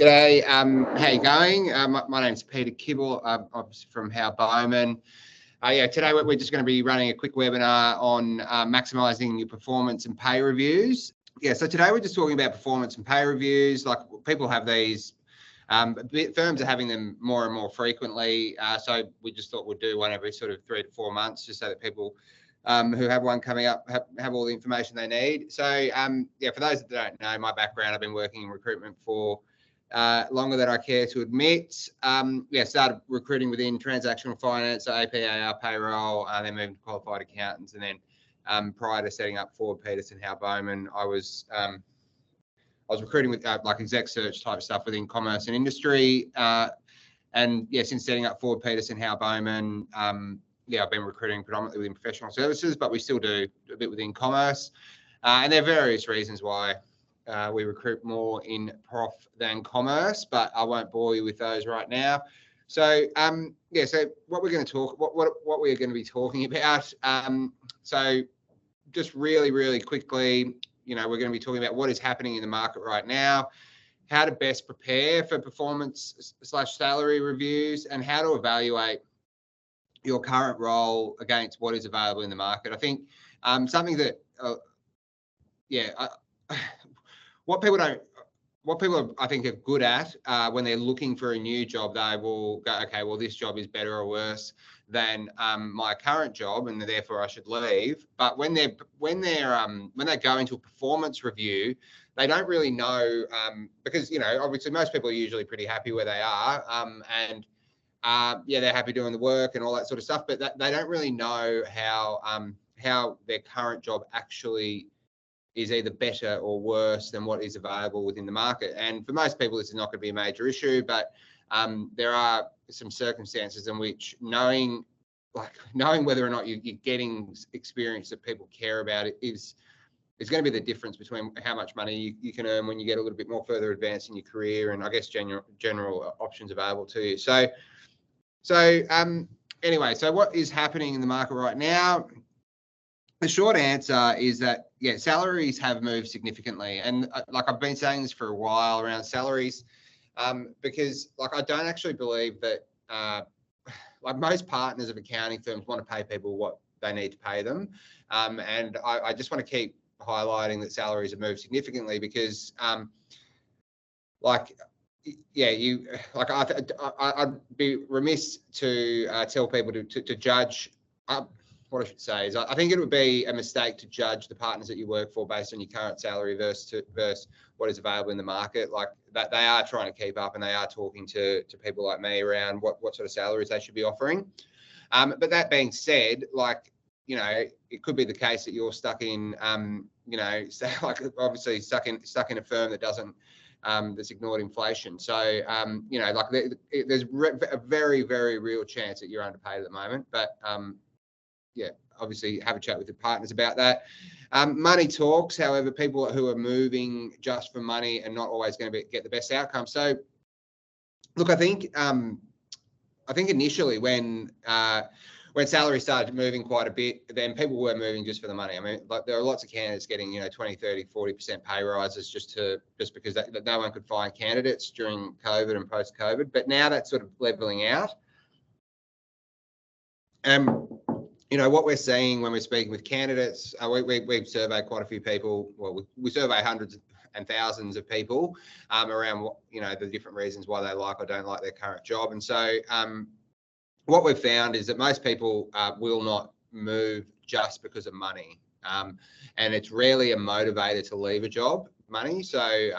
G'day, how you going? My name's Peter Kibble. I'm obviously from Howe Bowman. Today we're just going to be running a quick webinar on maximising your performance and pay reviews. So today we're just talking about performance and pay reviews. Like people have these, firms are having them more and more frequently. So we just thought we'd do one every sort of 3 to 4 months, just so that people who have one coming up have all the information they need. So for those that don't know my background, I've been working in recruitment for longer than I care to admit. Started recruiting within transactional finance, so APAR, payroll, then moved to qualified accountants, and then prior to setting up Ford Peterson Howe Bowman, I was recruiting with like exec search type stuff within commerce and industry. Since setting up Ford Peterson Howe Bowman, I've been recruiting predominantly within professional services, but we still do a bit within commerce. And there are various reasons why we recruit more in prof than commerce, but I won't bore you with those right now. So so what we're going to talk, what we're going to be talking about. So just really quickly, we're going to be talking about what is happening in the market right now, how to best prepare for performance/salary reviews, and how to evaluate your current role against what is available in the market. I think something that what people I think are good at when they're looking for a new job, they will go, okay, well, this job is better or worse than my current job, and therefore I should leave. But when they go into a performance review, they don't really know because obviously most people are usually pretty happy where they are, they're happy doing the work and all that sort of stuff, but they don't really know how their current job actually is either better or worse than what is available within the market. And for most people, this is not going to be a major issue, but there are some circumstances in which knowing whether or not you're getting experience that people care about is going to be the difference between how much money you can earn when you get a little bit more further advanced in your career, and I guess general options available to you. So what is happening in the market right now? The short answer is that, salaries have moved significantly. And I've been saying this for a while around salaries, because I don't actually believe that most partners of accounting firms want to pay people what they need to pay them. And I just want to keep highlighting that salaries have moved significantly because I'd be remiss to tell people to judge. What I should say is I think it would be a mistake to judge the partners that you work for based on your current salary versus what is available in the market. Like that, they are trying to keep up, and they are talking to people like me around what sort of salaries they should be offering. But that being said, it could be the case that you're stuck in, obviously stuck in a firm that doesn't. That's ignored inflation. So, there's a very, very real chance that you're underpaid at the moment. But obviously have a chat with your partners about that. Money talks. However, people who are moving just for money are not always going to get the best outcome. So, look, I think initially when salaries started moving quite a bit, then people were moving just for the money. I mean, there are lots of candidates getting 20, 30, 40% pay rises just because no one could find candidates during COVID and post-COVID. But now that's sort of leveling out. What we're seeing when we're speaking with candidates, we've surveyed quite a few people. Well, we survey hundreds and thousands of people around the different reasons why they like or don't like their current job. And so what we've found is that most people will not move just because of money. And it's rarely a motivator to leave a job, money. So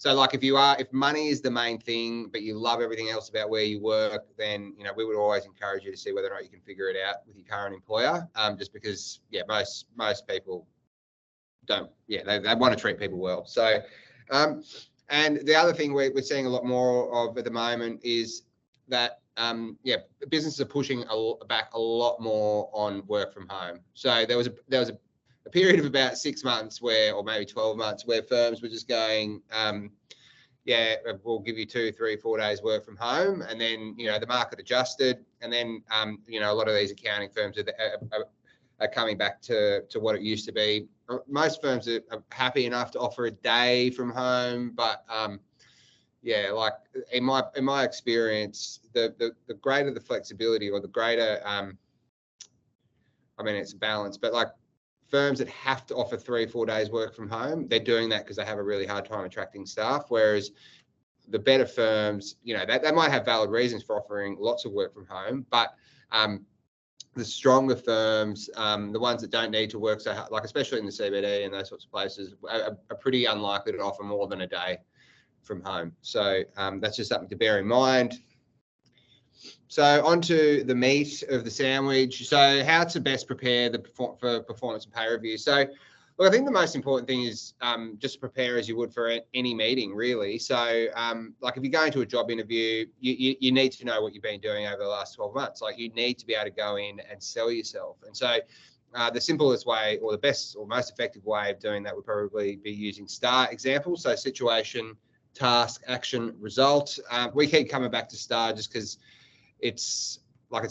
if money is the main thing, but you love everything else about where you work, then, we would always encourage you to see whether or not you can figure it out with your current employer. Just because, most people don't, they want to treat people well. So, and the other thing we're seeing a lot more of at the moment is that, businesses are pushing back a lot more on work from home. So there was a period of about 6 months or maybe 12 months where firms were just going, we'll give you 2, 3, 4 days work from home. And then, the market adjusted. And then, a lot of these accounting firms are coming back to what it used to be. Most firms are happy enough to offer a day from home, but yeah, like in my experience, the greater the flexibility, or the greater, I mean, it's a balance, but like firms that have to offer 3-4 days work from home, they're doing that because they have a really hard time attracting staff. Whereas the better firms, you know, they might have valid reasons for offering lots of work from home, but the stronger firms, the ones that don't need to work so hard, like especially in the CBD and those sorts of places, are pretty unlikely to offer more than a day from home. So that's just something to bear in mind. So on to the meat of the sandwich. So how to best prepare for performance and pay review. So look, I think the most important thing is just prepare as you would for any meeting, really. So like if you're going to a job interview, you need to know what you've been doing over the last 12 months. Like you need to be able to go in and sell yourself. And so the simplest way, or the best or most effective way of doing that would probably be using STAR examples. So situation, task, action, result. We keep coming back to STAR just because it's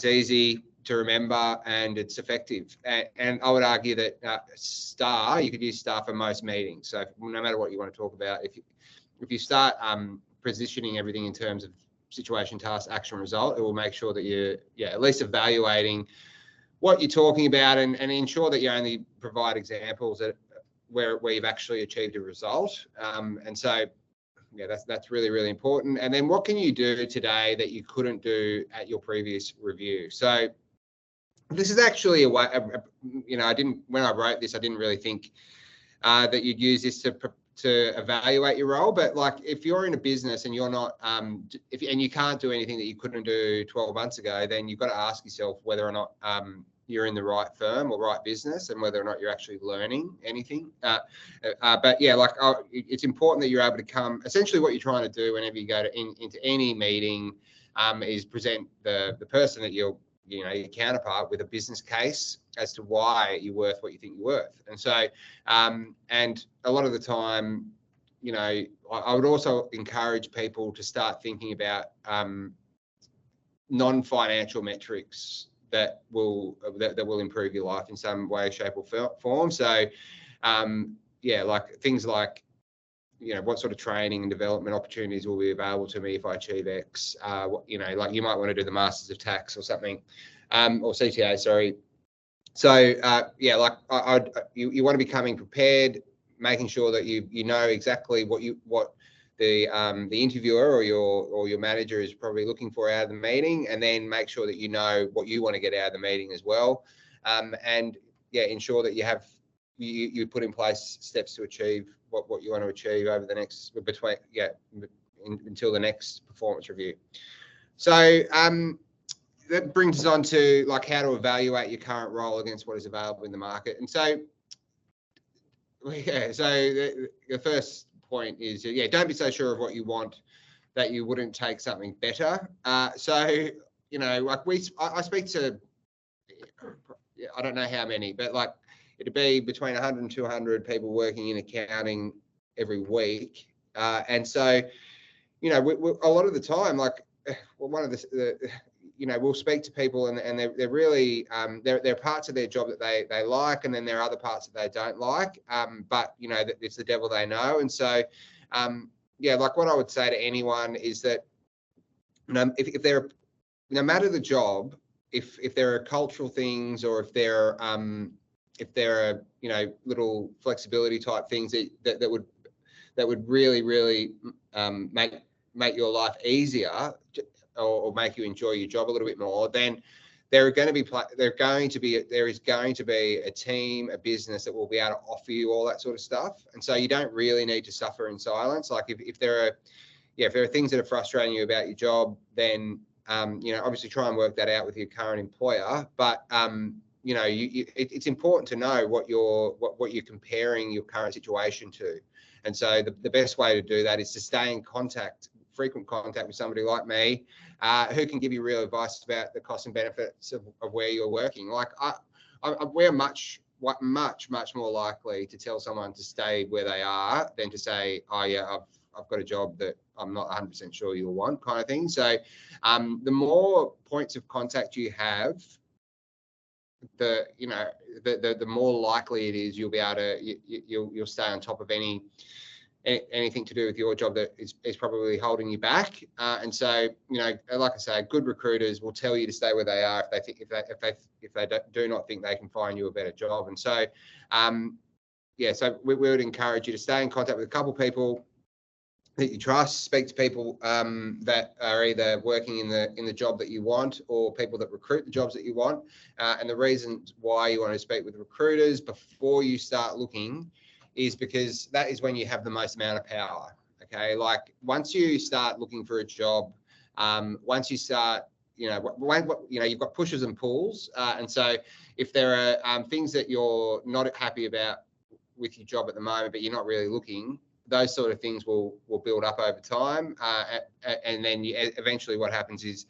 easy to remember and it's effective. And I would argue that STAR, you could use STAR for most meetings. So no matter what you want to talk about, if you start positioning everything in terms of situation, task, action, result, it will make sure that you're at least evaluating what you're talking about, and ensure that you only provide examples where you've actually achieved a result. And so yeah, that's really, really important. And then what can you do today that you couldn't do at your previous review? So this is actually a way, when I wrote this, I didn't really think that you'd use this to evaluate your role. But like if you're in a business and you're not, and you can't do anything that you couldn't do 12 months ago, then you've got to ask yourself whether or not you're in the right firm or right business, and whether or not you're actually learning anything. But yeah, it's important that you're able to come. Essentially, what you're trying to do whenever you go into any meeting is present the person that your counterpart with a business case as to why you're worth what you think you're worth. And so, and a lot of the time, I would also encourage people to start thinking about non-financial metrics that will improve your life in some way, shape, or form. So, like things like, what sort of training and development opportunities will be available to me if I achieve X? Like you might want to do the Masters of Tax or something, or CTA, sorry. So, you want to be coming prepared, making sure that you know exactly what the interviewer or your manager is probably looking for out of the meeting, and then make sure that you know what you want to get out of the meeting as well, and ensure that you put in place steps to achieve what you want to achieve over the next until the next performance review. So that brings us on to like how to evaluate your current role against what is available in the market. And so the first point is don't be so sure of what you want that you wouldn't take something better. I speak to, I don't know how many, but like it'd be between 100 and 200 people working in accounting every week, and so we a lot of the time, we'll speak to people and they're really there are parts of their job that they like, and then there are other parts that they don't like, but it's the devil they know. And so like what I would say to anyone is that if they're, no matter the job, if there are cultural things, or if there are little flexibility type things that would really, really make your life easier, or make you enjoy your job a little bit more, then there is going to be a team, a business that will be able to offer you all that sort of stuff. And so you don't really need to suffer in silence. Like if there are things that are frustrating you about your job, then obviously try and work that out with your current employer. But it's important to know what you're comparing your current situation to. And so the best way to do that is to stay in frequent contact with somebody like me, who can give you real advice about the costs and benefits of where you're working. Like we're much more likely to tell someone to stay where they are than to say, oh yeah, I've got a job that I'm not 100% sure you'll want, kind of thing. So the more points of contact you have, the more likely it is you'll be able to you'll stay on top of any anything to do with your job that is probably holding you back. And so, like I say, good recruiters will tell you to stay where they are if they do not think they can find you a better job. And so, so we would encourage you to stay in contact with a couple of people that you trust, speak to people that are either working in the job that you want or people that recruit the jobs that you want. And the reasons why you want to speak with recruiters before you start looking is because that is when you have the most amount of power. Okay, like once you start looking for a job, once you start, you've got pushes and pulls, and so if there are things that you're not happy about with your job at the moment, but you're not really looking, those sort of things will build up over time, and then eventually what happens is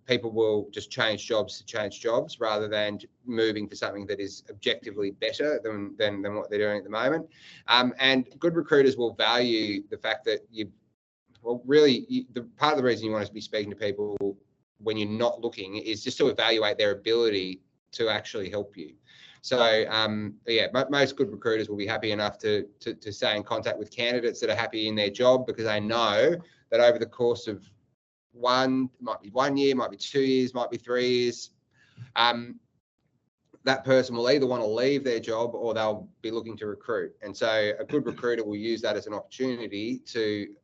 people will just change jobs rather than moving for something that is objectively better than what they're doing at the moment. And good recruiters will value the fact that the part of the reason you want to be speaking to people when you're not looking is just to evaluate their ability to actually help you. So most good recruiters will be happy enough to stay in contact with candidates that are happy in their job, because they know that over the course of might be 1 year, might be 2 years, might be 3 years, that person will either want to leave their job or they'll be looking to recruit. And so a good recruiter will use that as an opportunity to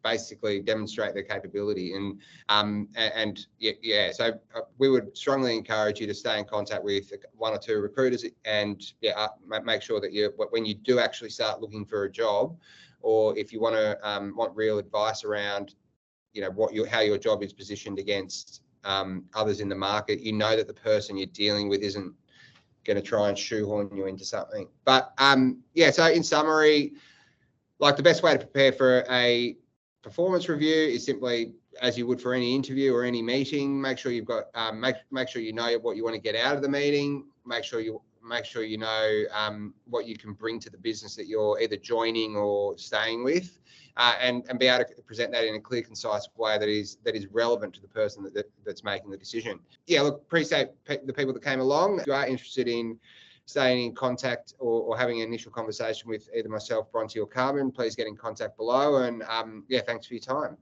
basically demonstrate their capability. So we would strongly encourage you to stay in contact with 1 or 2 recruiters, and make sure that when you do actually start looking for a job, or if you want real advice around how your job is positioned against others in the market, that the person you're dealing with isn't going to try and shoehorn you into something. But so in summary, like the best way to prepare for a performance review is simply, as you would for any interview or any meeting, make sure you've got make sure you know what you want to get out of the meeting. Make sure you know what you can bring to the business that you're either joining or staying with, and be able to present that in a clear, concise way that is relevant to the person that's making the decision. Appreciate the people that came along. If you are interested in staying in contact or having an initial conversation with either myself, Bronte, or Carmen, please get in contact below. And thanks for your time.